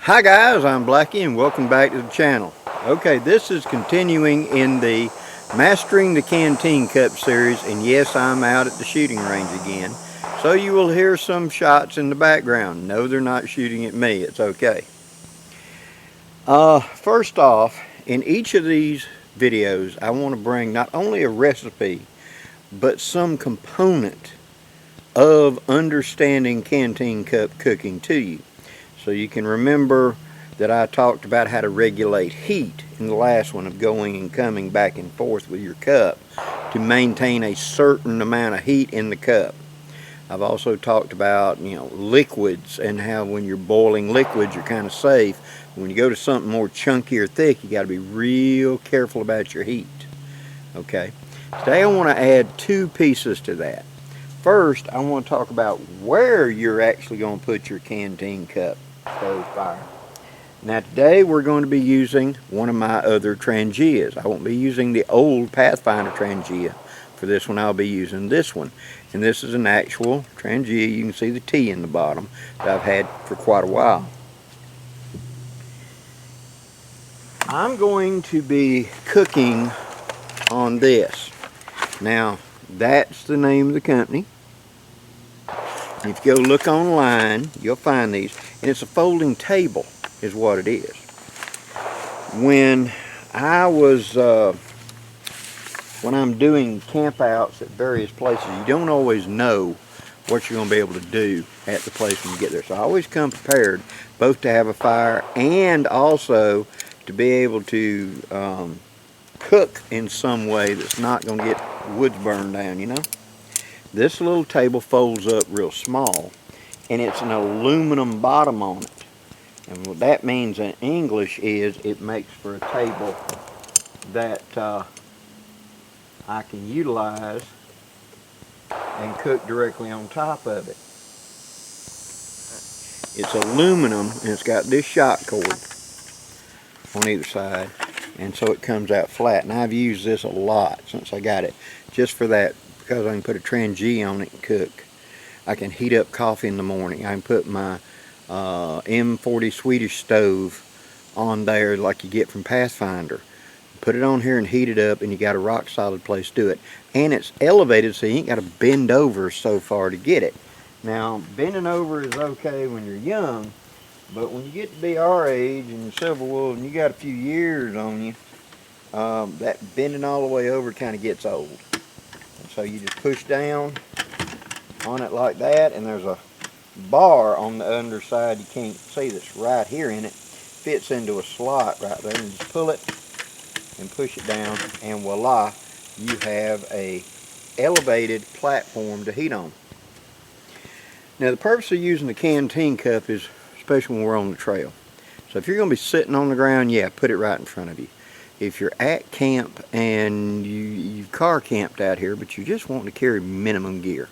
Hi guys, I'm Blackie and welcome back to the channel. Okay, this is continuing in the Mastering the Canteen Cup series, and yes, I'm out at the shooting range again. So you will hear some shots in the background. No, they're not shooting at me, it's okay. First off, in each of these videos, I want to bring not only a recipe, but some component of understanding canteen cup cooking to you. So you can remember that I talked about how to regulate heat in the last one, of going and coming back and forth with your cup to maintain a certain amount of heat in the cup. I've also talked about, liquids, and how when you're boiling liquids you're kind of safe. When you go to something more chunky or thick, you got to be real careful about your heat. Okay, today I want to add two pieces to that. First, I want to talk about where you're actually going to put your canteen cup stove fire. Now today we're going to be using one of my other Trangias. I won't be using the old Pathfinder Trangia for this one. I'll be using this one. And this is an actual Trangia. You can see the T in the bottom that I've had for quite a while. I'm going to be cooking on this. Now, that's the name of the company. If you go look online, you'll find these. And it's a folding table is what it is. When I'm doing campouts at various places, you don't always know what you're going to be able to do at the place when you get there. So I always come prepared, both to have a fire and also to be able to cook in some way that's not going to get woods burned down, This little table folds up real small, and it's an aluminum bottom on it. And what that means in English is it makes for a table that I can utilize and cook directly on top of it. It's aluminum, and it's got this shock cord on either side, and so it comes out flat. And I've used this a lot since I got it, just for that, because I can put a Trangia on it and cook. I can heat up coffee in the morning. I can put my M40 Swedish stove on there like you get from Pathfinder. Put it on here and heat it up, and you got a rock solid place to do it. And it's elevated, so you ain't got to bend over so far to get it. Now, bending over is okay when you're young, but when you get to be our age and Silver Wolf and you got a few years on you, that bending all the way over kind of gets old. And so you just push down on it like that, and there's a bar on the underside you can't see that's right here in it. Fits into a slot right there, and you just pull it and push it down, and voila, you have a elevated platform to heat on. Now the purpose of using the canteen cup is especially when we're on the trail. So if you're going to be sitting on the ground, yeah, put it right in front of you. If you're at camp and you've car camped out here, but you just want to carry minimum gear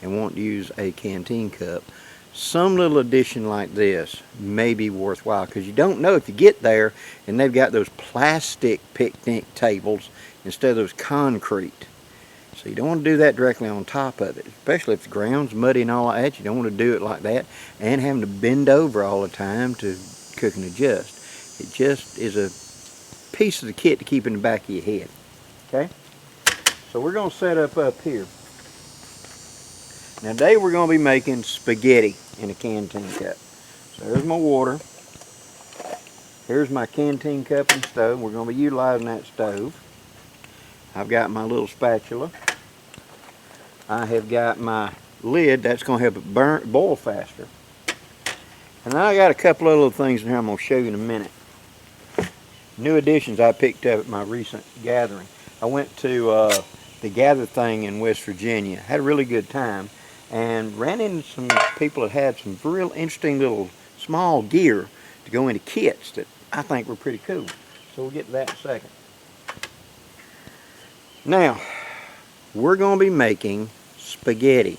and want to use a canteen cup, some little addition like this may be worthwhile, because you don't know if you get there and they've got those plastic picnic tables instead of those concrete. So you don't want to do that directly on top of it, especially if the ground's muddy and all that. You don't want to do it like that and having to bend over all the time to cook and adjust. It just is a piece of the kit to keep in the back of your head. Okay? So we're going to set up here. Now today we're going to be making spaghetti in a canteen cup. So there's my water. Here's my canteen cup and stove. We're going to be utilizing that stove. I've got my little spatula. I have got my lid. That's going to help it boil faster. And then I got a couple of little things in here I'm going to show you in a minute. New additions I picked up at my recent gathering. I went to the gather thing in West Virginia. Had a really good time, and ran into some people that had some real interesting little small gear to go into kits that I think were pretty cool. So we'll get to that in a second. Now, we're going to be making spaghetti.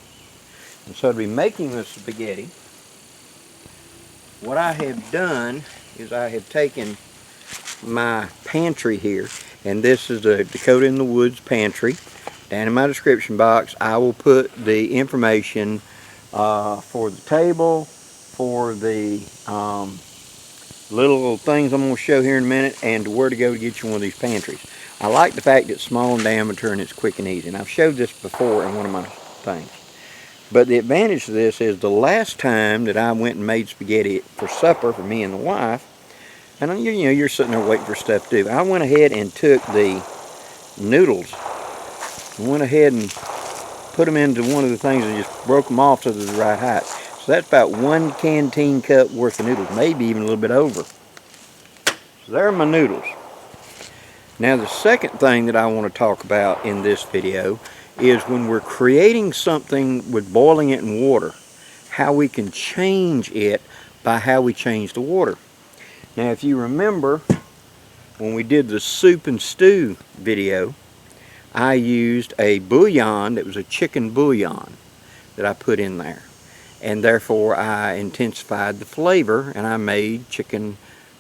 And so to be making the spaghetti, what I have done is I have taken my pantry here, and this is a Dakota in the Woods pantry. Down in my description box I will put the information for the table, for the little things I'm going to show here in a minute, and where to go to get you one of these pantries. I like the fact it's small in diameter and it's quick and easy. And I've showed this before in one of my things. But the advantage of this is the last time that I went and made spaghetti for supper for me and the wife, and you know, you're sitting there waiting for stuff to do. I went ahead and took the noodles, went ahead and put them into one of the things and just broke them off to the right height. So that's about 1 canteen cup worth of noodles, maybe even a little bit over. So there are my noodles. Now the second thing that I want to talk about in this video is when we're creating something with boiling it in water, how we can change it by how we change the water. Now if you remember, when we did the soup and stew video, I used a bouillon that was a chicken bouillon that I put in there. And therefore I intensified the flavor, and I made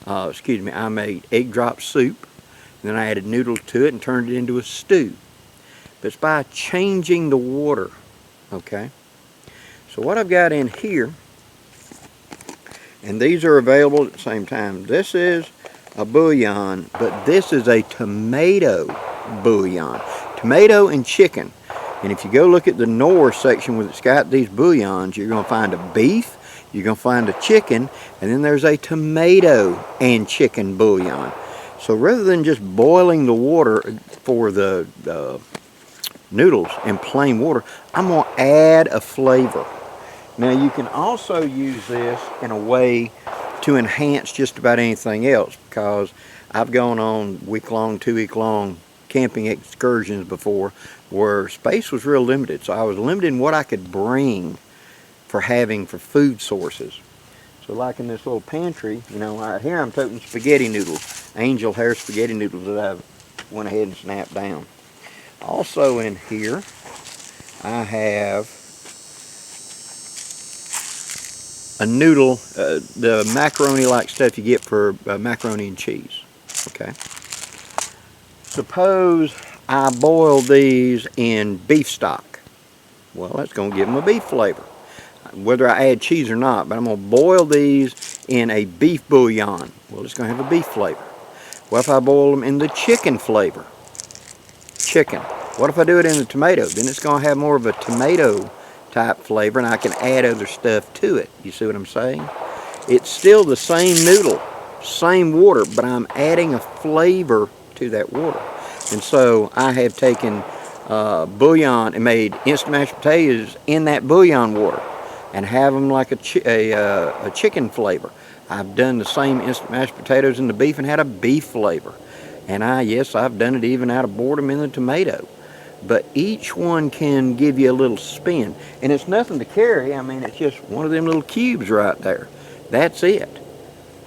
I made egg drop soup. And then I added noodles to it and turned it into a stew. But it's by changing the water, okay? So what I've got in here, and these are available at the same time. This is a bouillon, but this is a tomato bouillon. Tomato and chicken. And if you go look at the Knorr section where it's got these bouillons, you're going to find a beef, you're going to find a chicken, and then there's a tomato and chicken bouillon. So rather than just boiling the water for the noodles in plain water, I'm going to add a flavor. Now you can also use this in a way to enhance just about anything else, because I've gone on week-long, 2-week-long camping excursions before where space was real limited. So I was limited in what I could bring for food sources. So like in this little pantry, you know, right here I'm toting spaghetti noodles, angel hair spaghetti noodles that I went ahead and snapped down. Also in here, I have a noodle, the macaroni-like stuff you get for macaroni and cheese, okay? Suppose I boil these in beef stock. Well, that's going to give them a beef flavor, whether I add cheese or not. But I'm going to boil these in a beef bouillon. Well, it's going to have a beef flavor. What if I boil them in the chicken flavor? Chicken. What if I do it in the tomato? Then it's going to have more of a tomato type flavor, and I can add other stuff to it. You see what I'm saying? It's still the same noodle, same water, but I'm adding a flavor to that water. And so I have taken bouillon and made instant mashed potatoes in that bouillon water and have them like a chicken flavor. I've done the same instant mashed potatoes in the beef and had a beef flavor. And I've done it even out of boredom in the tomato. But each one can give you a little spin. And it's nothing to carry. I mean, it's just one of them little cubes right there. That's it.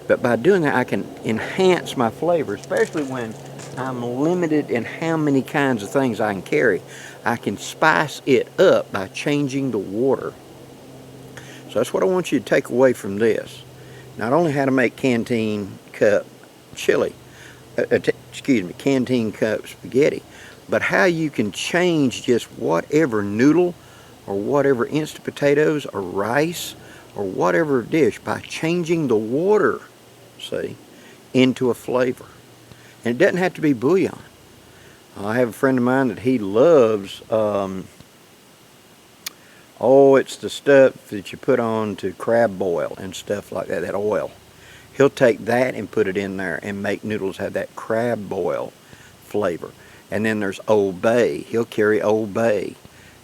But by doing that, I can enhance my flavor, especially when I'm limited in how many kinds of things I can carry. I can spice it up by changing the water. So that's what I want you to take away from this. Not only how to make canteen cup canteen cup spaghetti, but how you can change just whatever noodle or whatever instant potatoes or rice or whatever dish by changing the water, see, into a flavor. And it doesn't have to be bouillon. I have a friend of mine that he loves, it's the stuff that you put on to crab boil and stuff like that, that oil. He'll take that and put it in there and make noodles have that crab boil flavor. And then there's Old Bay. He'll carry Old Bay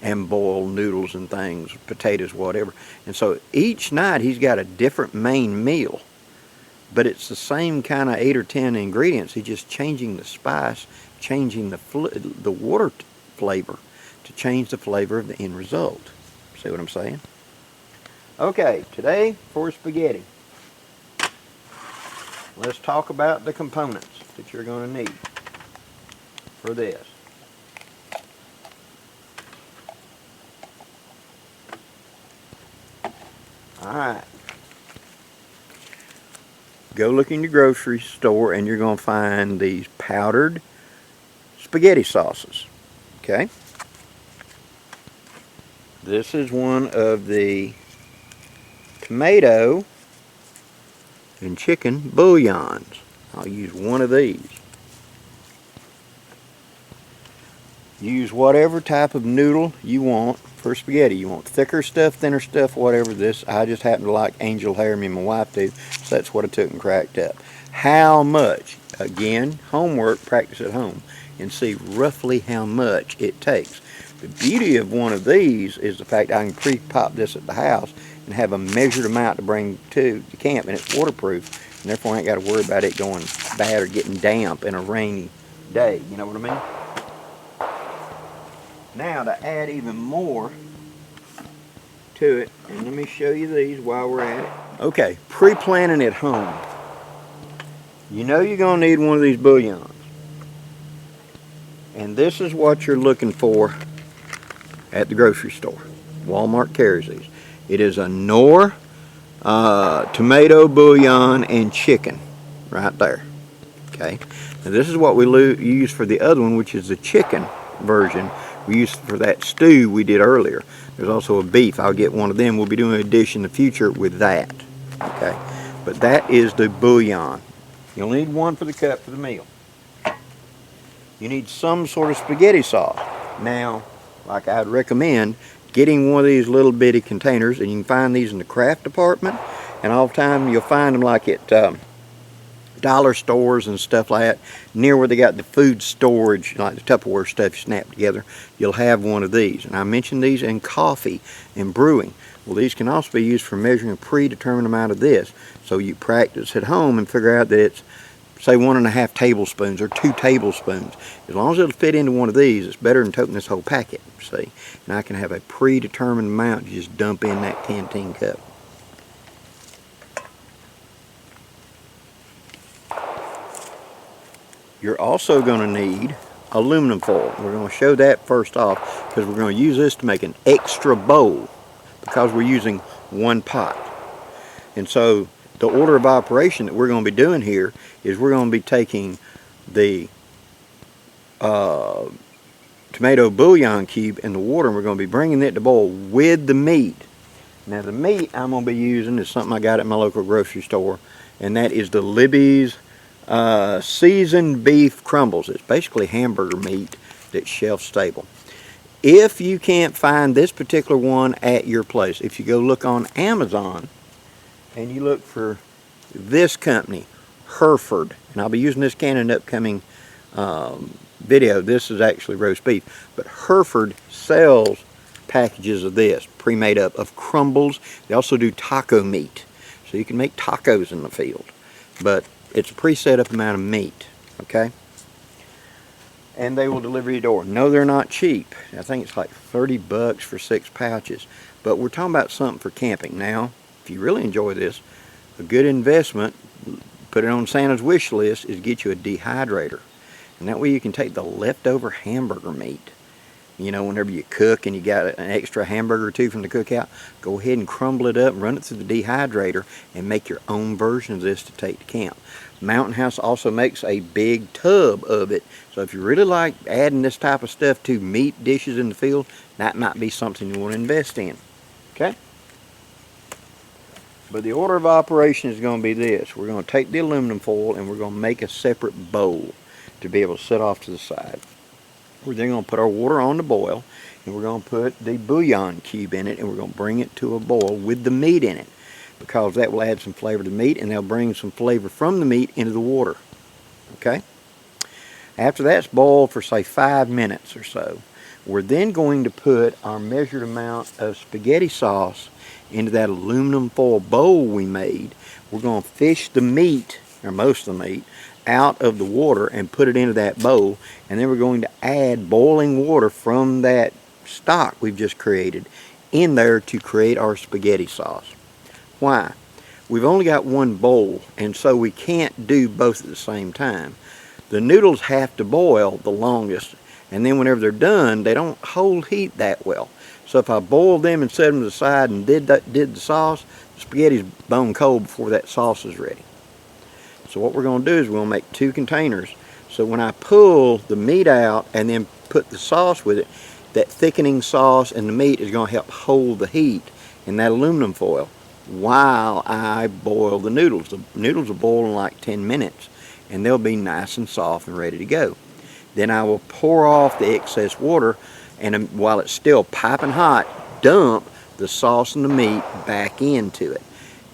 and boil noodles and things, potatoes, whatever. And so each night he's got a different main meal. But it's the same kind of 8 or 10 ingredients. He's just changing the spice, changing the water flavor to change the flavor of the end result. See what I'm saying? Okay, today for spaghetti, let's talk about the components that you're going to need for this. Alright. Go look in your grocery store and you're going to find these powdered spaghetti sauces. Okay? This is one of the tomato and chicken bouillons. I'll use one of these. Use whatever type of noodle you want for spaghetti. You want thicker stuff, thinner stuff, whatever. This, I just happen to like angel hair, me and my wife do, so that's what I took and cracked up. How much? Again, homework, practice at home, and see roughly how much it takes. The beauty of one of these is the fact I can pre-pop this at the house and have a measured amount to bring to the camp, and it's waterproof, and therefore I ain't got to worry about it going bad or getting damp in a rainy day. You know what I mean? Now to add even more to it, and let me show you these while we're at it. Okay, pre-planning at home. You know you're going to need one of these bouillons. And this is what you're looking for at the grocery store. Walmart carries these. It is a Knorr tomato bouillon and chicken right there. Okay, now this is what we use for the other one, which is the chicken version we used for that stew we did earlier. There's also a beef. I'll get one of them. We'll be doing a dish in the future with that. Okay, but that is the bouillon. You'll need one for the cup for the meal. You need some sort of spaghetti sauce. Now, like I'd recommend getting one of these little bitty containers, and you can find these in the craft department, and all the time you'll find them like at dollar stores and stuff like that, near where they got the food storage, like the Tupperware stuff you snap together. You'll have one of these. And I mentioned these in coffee and brewing. Well, these can also be used for measuring a predetermined amount of this. So you practice at home and figure out that it's, say, 1.5 tablespoons or 2 tablespoons. As long as it'll fit into one of these, it's better than toting this whole packet, see. And I can have a predetermined amount you just dump in that canteen cup. You're also going to need aluminum foil. We're going to show that first off because we're going to use this to make an extra bowl because we're using one pot. And so the order of operation that we're going to be doing here is we're going to be taking the tomato bouillon cube in the water, and we're going to be bringing it to boil with the meat. Now the meat I'm going to be using is something I got at my local grocery store, and that is the Libby's seasoned beef crumbles. It's basically hamburger meat that's shelf stable. If you can't find this particular one at your place, if you go look on Amazon and you look for this company, Hereford, and I'll be using this can in an upcoming video. This is actually roast beef, but Hereford sells packages of this pre-made up of crumbles. They also do taco meat, so you can make tacos in the field, but it's a pre-set up amount of meat, okay? And they will deliver your door. No, they're not cheap. I think it's like 30 bucks for 6 pouches. But we're talking about something for camping. Now, if you really enjoy this, a good investment, put it on Santa's wish list, is get you a dehydrator. And that way you can take the leftover hamburger meat. You know, whenever you cook and you got an extra hamburger or two from the cookout, go ahead and crumble it up, run it through the dehydrator, and make your own version of this to take to camp. Mountain House also makes a big tub of it, so if you really like adding this type of stuff to meat dishes in the field, that might be something you want to invest in. Okay? But the order of operation is going to be this. We're going to take the aluminum foil and we're going to make a separate bowl to be able to set off to the side. We're then going to put our water on to boil, and we're going to put the bouillon cube in it, and we're going to bring it to a boil with the meat in it, because that will add some flavor to the meat, and they'll bring some flavor from the meat into the water. Okay? After that's boiled for, say, 5 minutes or so, we're then going to put our measured amount of spaghetti sauce into that aluminum foil bowl we made. We're going to fish the meat, or most of the meat, out of the water and put it into that bowl, and then we're going to add boiling water from that stock we've just created in there to create our spaghetti sauce. Why? We've only got one bowl, and so we can't do both at the same time. The noodles have to boil the longest, and then whenever they're done, they don't hold heat that well. So if I boiled them and set them to the side and did the sauce, the spaghetti's bone cold before that sauce is ready. So what we're going to do is we're going to make 2 containers. So when I pull the meat out and then put the sauce with it, that thickening sauce and the meat is going to help hold the heat in that aluminum foil. while I boil the noodles. The noodles will boil in like 10 minutes and they'll be nice and soft and ready to go. Then I will pour off the excess water, and while it's still piping hot, dump the sauce and the meat back into it.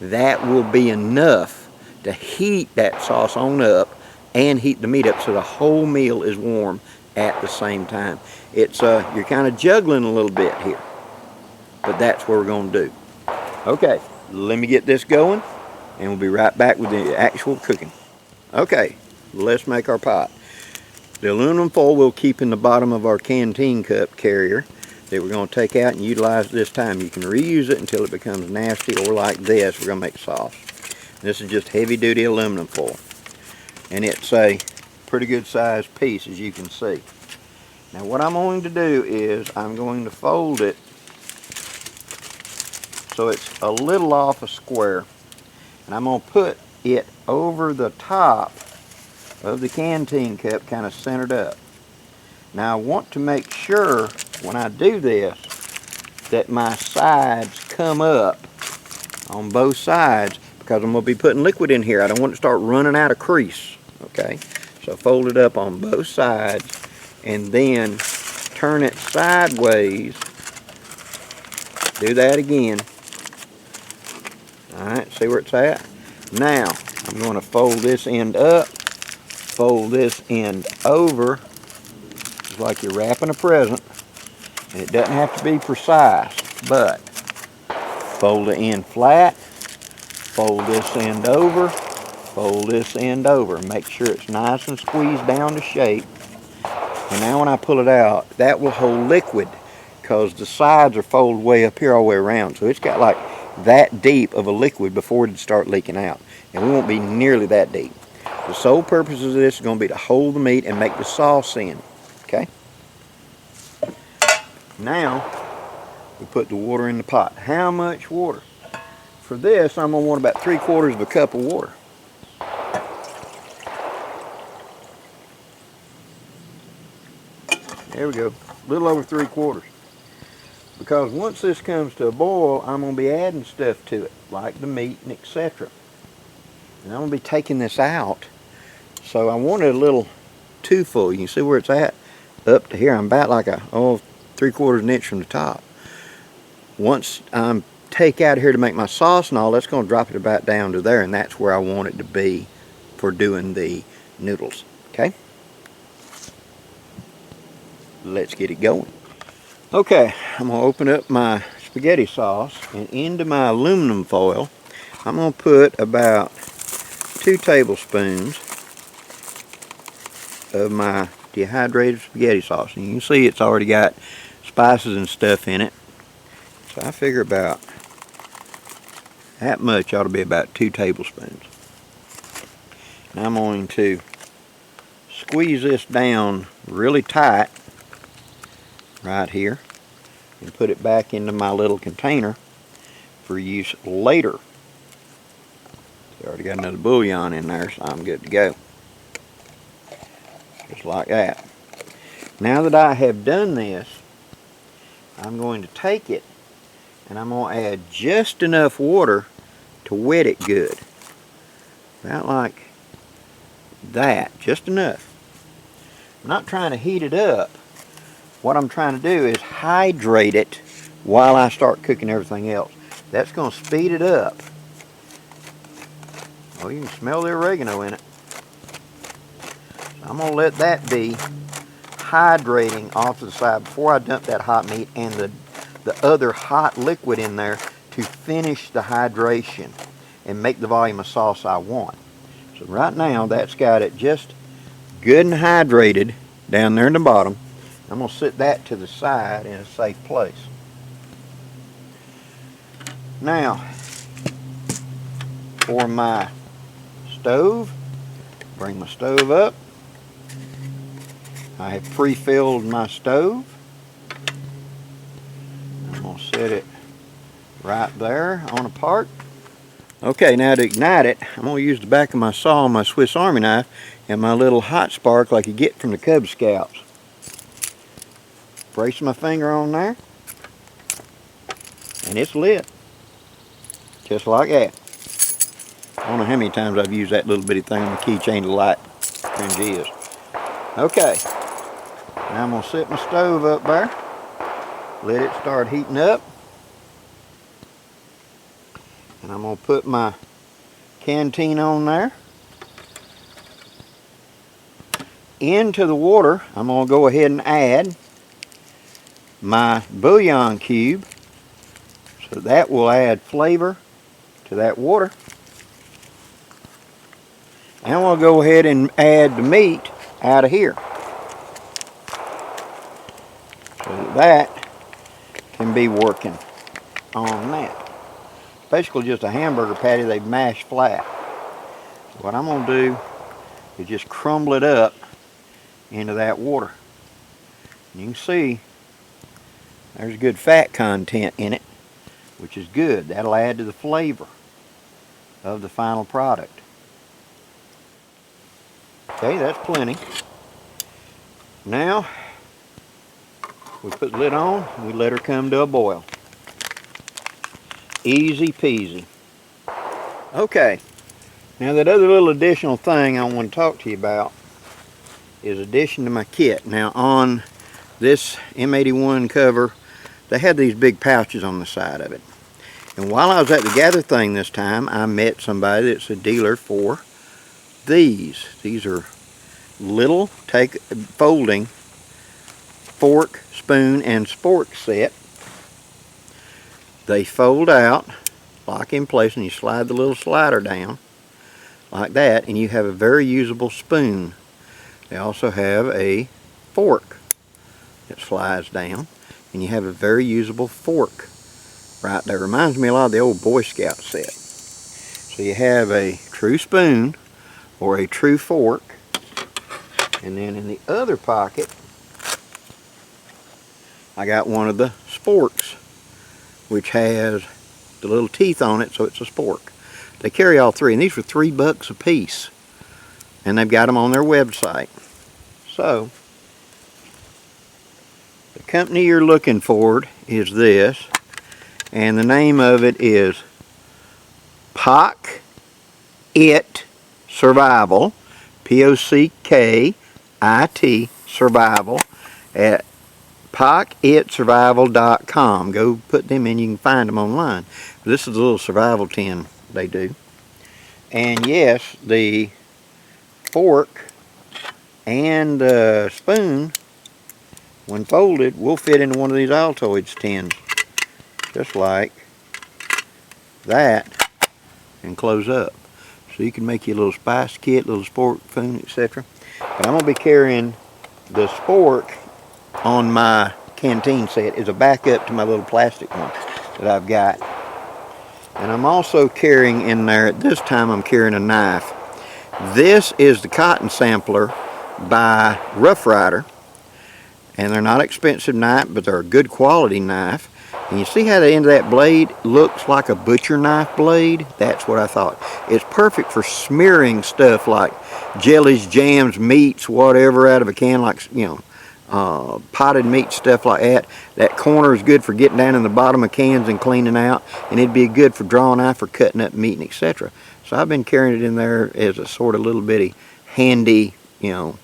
That will be enough to heat that sauce on up and heat the meat up so the whole meal is warm at the same time. It's you're kind of juggling a little bit here, but that's what we're going to do. Okay, let me get this going and we'll be right back with the actual cooking. Okay, let's make our pot. The aluminum foil we'll keep in the bottom of our canteen cup carrier that we're going to take out and utilize this time. You can reuse it until it becomes nasty, or like this, we're going to make sauce. This is just heavy duty aluminum foil. And it's a pretty good sized piece, as you can see. Now what I'm going to do is I'm going to fold it so it's a little off a square. And I'm going to put it over the top of the canteen cup, kind of centered up. Now I want to make sure when I do this that my sides come up on both sides, because I'm going to be putting liquid in here. I don't want it to start running out of crease. Okay, so fold it up on both sides and then turn it sideways. Do that again. Alright, see where it's at? Now I'm going to fold this end up, fold this end over. It's like you're wrapping a present, and it doesn't have to be precise, but fold the end flat, fold this end over, fold this end over. Make sure it's nice and squeezed down to shape. And now when I pull it out, that will hold liquid, because the sides are folded way up here all the way around. So it's got like that deep of a liquid before it start leaking out. And we won't be nearly that deep. The sole purpose of this is going to be to hold the meat and make the sauce in. Okay? Now, we put the water in the pot. How much water? For this, I'm going to want about 3/4 of a cup of water. There we go, a little over 3/4. Because once this comes to a boil, I'm going to be adding stuff to it, like the meat and etc. And I'm going to be taking this out. So I want it a little too full. You can see where it's at up to here. I'm about like a 3/4 of an inch from the top. Once I take out of here to make my sauce and all, that's going to drop it about down to there, and that's where I want it to be for doing the noodles. Okay? Let's get it going. Okay, I'm going to open up my spaghetti sauce, and into my aluminum foil I'm going to put about 2 tablespoons of my dehydrated spaghetti sauce. And you can see it's already got spices and stuff in it. So I figure about that much ought to be about 2 tablespoons. Now I'm going to squeeze this down really tight right here and put it back into my little container for use later. I already got another bouillon in there, so I'm good to go. Just like that. Now that I have done this, I'm going to take it and I'm going to add just enough water to wet it good. About like that, just enough. I'm not trying to heat it up. What I'm trying to do is hydrate it while I start cooking everything else. That's going to speed it up. Oh, you can smell the oregano in it. So I'm going to let that be hydrating off to the side before I dump that hot meat and the other hot liquid in there to finish the hydration and make the volume of sauce I want. So right now that's got it just good and hydrated down there in the bottom. I'm going to sit that to the side in a safe place. Now, for my stove, bring my stove up. I have pre-filled my stove. I'm going to set it right there on a part. Okay, now to ignite it, I'm going to use the back of my saw, my Swiss Army knife, and my little hot spark like you get from the Cub Scouts. Brace my finger on there, and it's lit. Just like that. I don't know how many times I've used that little bitty thing on the keychain to light Trangias. Okay. Now I'm going to set my stove up there. Let it start heating up. And I'm going to put my canteen on there. Into the water, I'm going to go ahead and add my bouillon cube. So that will add flavor to that water. And I'm going to go ahead and add the meat out of here. So that can be working on that. Basically just a hamburger patty they've mashed flat. So what I'm going to do is just crumble it up into that water. You can see there's good fat content in it, which is good. That'll add to the flavor of the final product. Okay, that's plenty. Now we put the lid on and we let her come to a boil. Easy peasy. Okay, now that other little additional thing I want to talk to you about is addition to my kit. Now on this M81 cover, they had these big pouches on the side of it. And while I was at the gather thing this time, I met somebody that's a dealer for these. These are little folding fork, spoon, and spork set. They fold out, lock in place, and you slide the little slider down like that, and you have a very usable spoon. They also have a fork that slides down, and you have a very usable fork right there. Reminds me a lot of the old Boy Scout set. So you have a true spoon or a true fork, and then in the other pocket I got one of the sporks, which has the little teeth on it, so it's a spork. They carry all three, and these were $3 a piece, and they've got them on their website. So the company you're looking for is this, and the name of it is Pock It Survival, P-O-C-K-I-T Survival, at pockitsurvival.com. Go put them in, you can find them online. This is a little survival tin they do. And yes, the fork and spoon, when folded, will fit into one of these Altoids tins, just like that, and close up. So you can make your little spice kit, little spork spoon, etc. But I'm going to be carrying the spork on my canteen set as a backup to my little plastic one that I've got. And I'm also carrying in there, at this time I'm carrying a knife. This is the cotton sampler by Rough Rider, and they're not expensive knife, but they're a good quality knife. And you see how the end of that blade looks like a butcher knife blade? That's what I thought. It's perfect for smearing stuff like jellies, jams, meats, whatever out of a can, like, you know, potted meat, stuff like that. That corner is good for getting down in the bottom of cans and cleaning out, and it'd be good for drawing out for cutting up meat and etc. So I've been carrying it in there as a sort of little bitty handy, you know,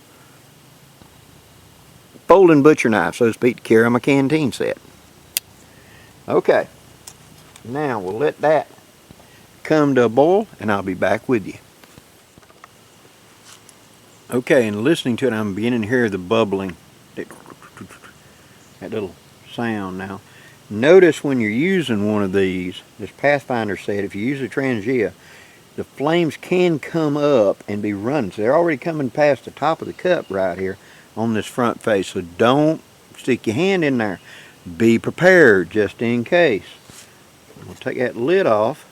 folding butcher knife, so to speak, to carry on my canteen set. Okay, now we'll let that come to a boil and I'll be back with you. Okay, and listening to it, I'm beginning to hear the bubbling, that little sound now. Notice when you're using one of these, this Pathfinder set, if you use a Trangia, the flames can come up and be running. So they're already coming past the top of the cup right here on this front face. So don't stick your hand in there. Be prepared just in case. I'm going to take that lid off.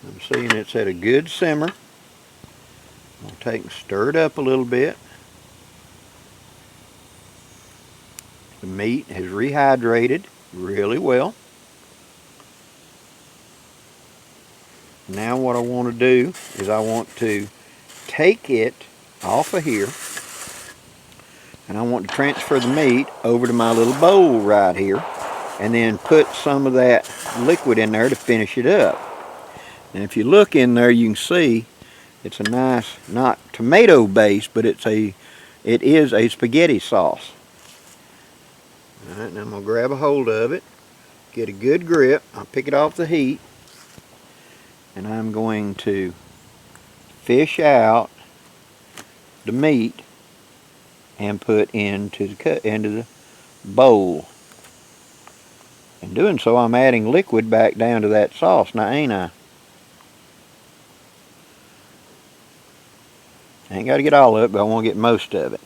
I'm seeing it's at a good simmer. I'm going to take and stir it up a little bit. The meat has rehydrated really well. Now what I want to do is I want to take it off of here, and I want to transfer the meat over to my little bowl right here. and then put some of that liquid in there to finish it up. And if you look in there, you can see it's a nice, not tomato base, but it is a spaghetti sauce. All right, now I'm going to grab a hold of it, get a good grip. I'll pick it off the heat, and I'm going to fish out the meat and put into the bowl. In doing so, I'm adding liquid back down to that sauce, now ain't I? I ain't got to get all of it, but I want to get most of it.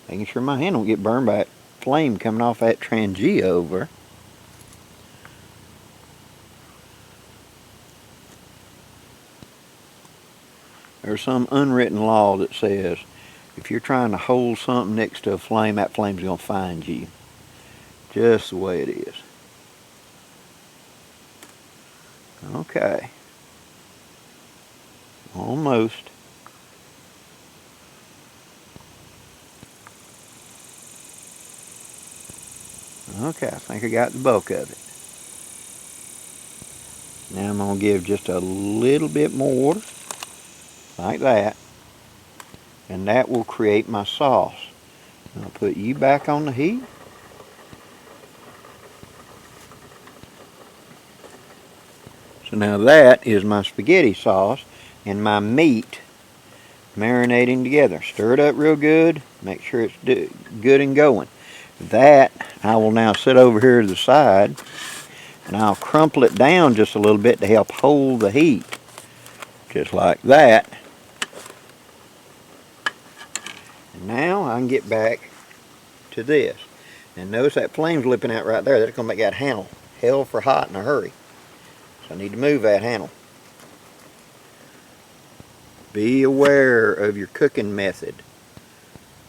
Making sure my hand don't get burned by that flame coming off that Trangia over. There's some unwritten law that says if you're trying to hold something next to a flame, that flame's going to find you. Just the way it is. Okay. Almost. Okay, I think I got the bulk of it. Now I'm going to give just a little bit more water, like that, and that will create my sauce. I'll put you back on the heat. So now that is my spaghetti sauce and my meat marinating together. Stir it up real good, make sure it's good and going. That I will now sit over here to the side, and I'll crumple it down just a little bit to help hold the heat. Just like that. And now I can get back to this. And notice that flame's lipping out right there. That's going to make that handle hell for hot in a hurry. So I need to move that handle. Be aware of your cooking method,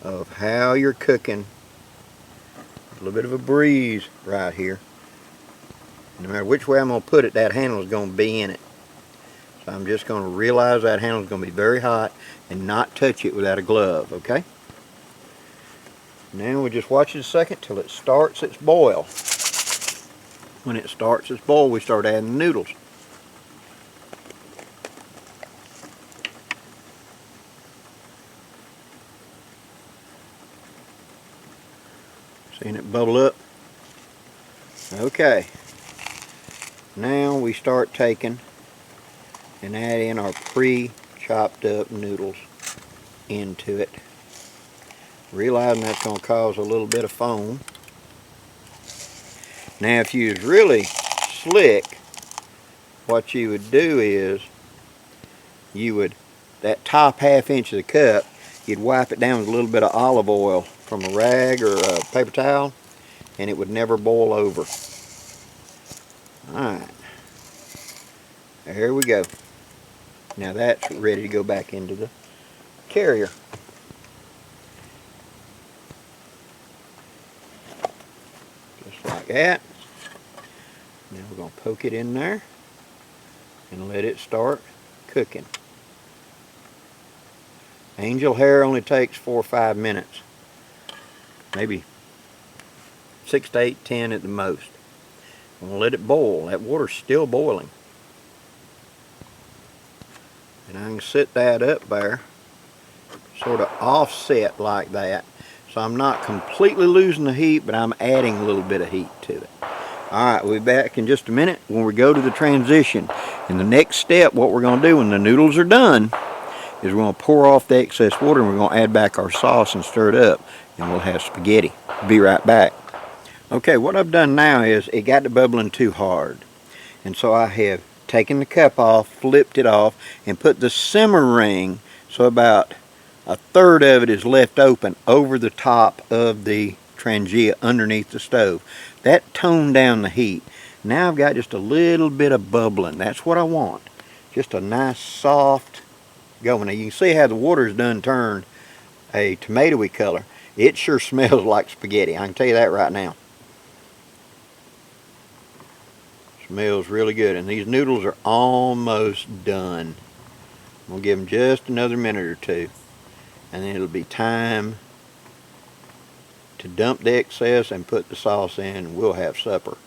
of how you're cooking. A little bit of a breeze right here. No matter which way I'm going to put it, that handle is going to be in it. So I'm just going to realize that handle is going to be very hot and not touch it without a glove, okay? Now we just watch it a second till it starts its boil. When it starts its boil, we start adding the noodles. Seeing it bubble up? Okay. Now we start taking and add in our pre-chopped up noodles into it. Realizing that's going to cause a little bit of foam. Now if you was really slick, what you would do is that top half-inch of the cup, you'd wipe it down with a little bit of olive oil from a rag or a paper towel, and it would never boil over. Alright, there we go. Now that's ready to go back into the carrier. Just like that. Now we're going to poke it in there and let it start cooking. Angel hair only takes 4 or 5 minutes. Maybe 6 to 8, 10 at the most. I'm going to let it boil. That water's still boiling. And I can set that up there, sort of offset like that. So I'm not completely losing the heat, but I'm adding a little bit of heat to it. Alright, we'll be back in just a minute when we go to the transition. And the next step, what we're going to do when the noodles are done, is we're going to pour off the excess water and we're going to add back our sauce and stir it up. And we'll have spaghetti. Be right back. Okay, what I've done now is it got to bubbling too hard. And so I have taken the cup off, flipped it off, and put the simmer ring, so about 1/3 of it is left open over the top of the Trangia underneath the stove. That toned down the heat. Now I've got just a little bit of bubbling. That's what I want. Just a nice soft going. Now you can see how the water's done turned a tomatoey color. It sure smells like spaghetti. I can tell you that right now. Smells really good. And these noodles are almost done. I'm going to give them just another minute or two. And then it'll be time to dump the excess and put the sauce in, and we'll have supper.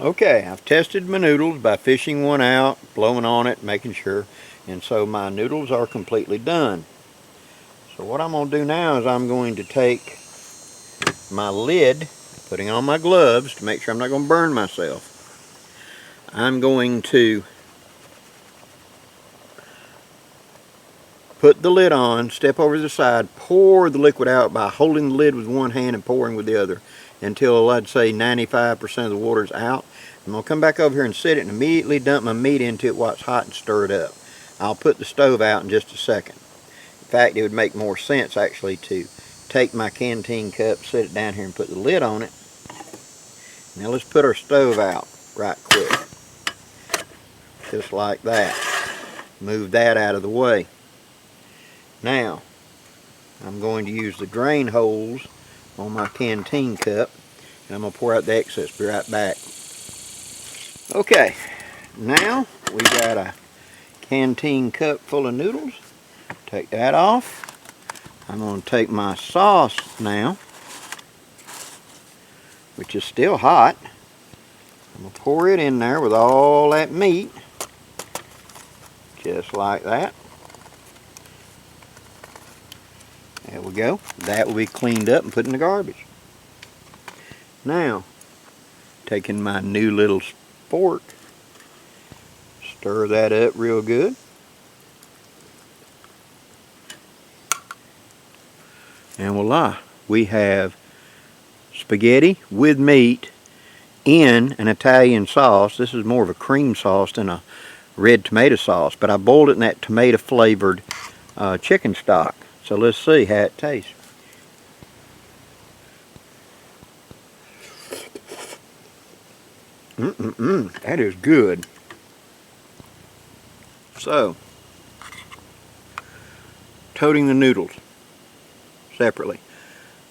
Okay, I've tested my noodles by fishing one out, blowing on it, making sure, and so my noodles are completely done. So what I'm going to do now is I'm going to take my lid, putting on my gloves to make sure I'm not going to burn myself. I'm going to put the lid on, step over to the side, pour the liquid out by holding the lid with one hand and pouring with the other until I'd say 95% of the water's out. I'm going to come back over here and set it and immediately dump my meat into it while it's hot and stir it up. I'll put the stove out in just a second. In fact, it would make more sense actually to take my canteen cup, set it down here and put the lid on it. Now let's put our stove out right quick. Just like that. Move that out of the way. Now, I'm going to use the drain holes on my canteen cup, and I'm going to pour out the excess. Be right back. Okay, now we got a canteen cup full of noodles. Take that off. I'm going to take my sauce now, which is still hot. I'm going to pour it in there with all that meat, just like that. There we go. That will be cleaned up and put in the garbage. Now, taking my new little fork, stir that up real good. And voila, we have spaghetti with meat in an Italian sauce. This is more of a cream sauce than a red tomato sauce, but I boiled it in that tomato flavored chicken stock. So let's see how it tastes. That is good. So, toting the noodles separately.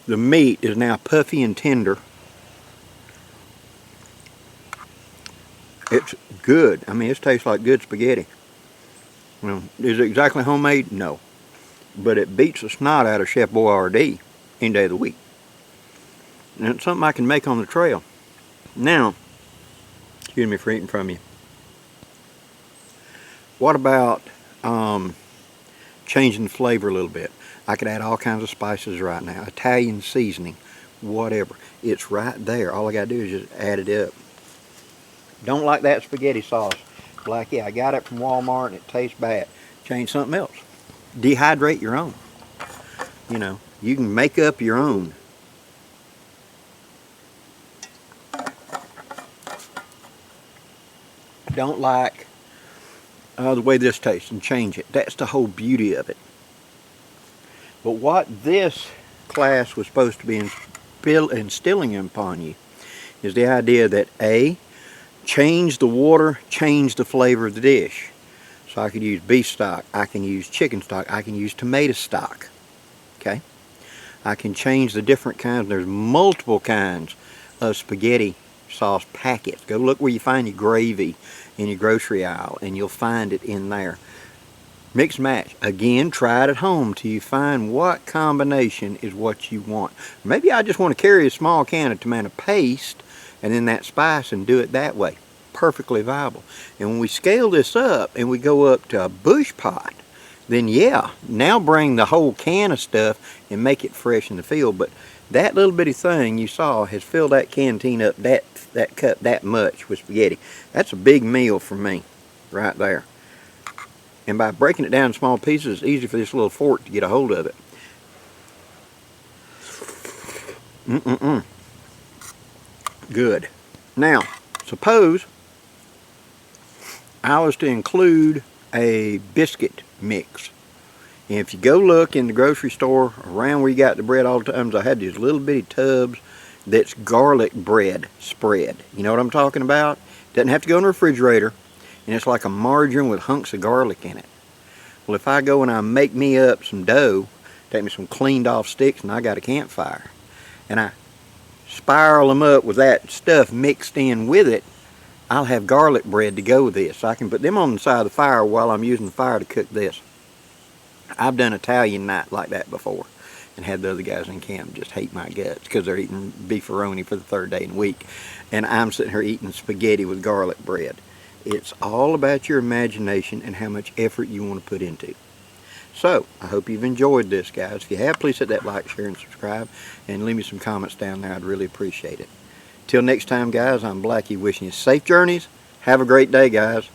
The meat is now puffy and tender. It's good. I mean, it tastes like good spaghetti. Well, is it exactly homemade? No. But it beats the snot out of Chef Boyardee any day of the week. And it's something I can make on the trail. Now, excuse me for eating from you. What about changing the flavor a little bit? I could add all kinds of spices right now. Italian seasoning, whatever. It's right there. All I got to do is just add it up. Don't like that spaghetti sauce. Like, yeah, I got it from Walmart and it tastes bad. Change something else. Dehydrate your own. You know, you can make up your own. Don't like the way this tastes and change it. That's the whole beauty of it. But what this class was supposed to be instilling upon you is the idea that A, change the water, change the flavor of the dish. So I could use beef stock, I can use chicken stock, I can use tomato stock. Okay? I can change the different kinds. There's multiple kinds of spaghetti sauce packets. Go look where you find your gravy in your grocery aisle and you'll find it in there. Mix match. Again, try it at home till you find what combination is what you want. Maybe I just want to carry a small can of tomato paste and then that spice and do it that way. Perfectly viable. And when we scale this up and we go up to a bush pot, then yeah, now bring the whole can of stuff and make it fresh in the field. But that little bitty thing you saw has filled that canteen up that cup that much with spaghetti. That's a big meal for me right there. And by breaking it down in small pieces, it's easy for this little fork to get a hold of it. Good. Now, suppose I was to include a biscuit mix. And if you go look in the grocery store around where you got the bread all the times, I had these little bitty tubs that's garlic bread spread. You know what I'm talking about? Doesn't have to go in the refrigerator. And it's like a margarine with hunks of garlic in it. Well, if I go and I make me up some dough, take me some cleaned off sticks, and I got a campfire, and I spiral them up with that stuff mixed in with it, I'll have garlic bread to go with this. I can put them on the side of the fire while I'm using the fire to cook this. I've done Italian night like that before and had the other guys in camp just hate my guts because they're eating beefaroni for the 3rd day in a week. And I'm sitting here eating spaghetti with garlic bread. It's all about your imagination and how much effort you want to put into it. So, I hope you've enjoyed this, guys. If you have, please hit that like, share, and subscribe, and leave me some comments down there. I'd really appreciate it. Till next time, guys, I'm Blackie wishing you safe journeys. Have a great day, guys.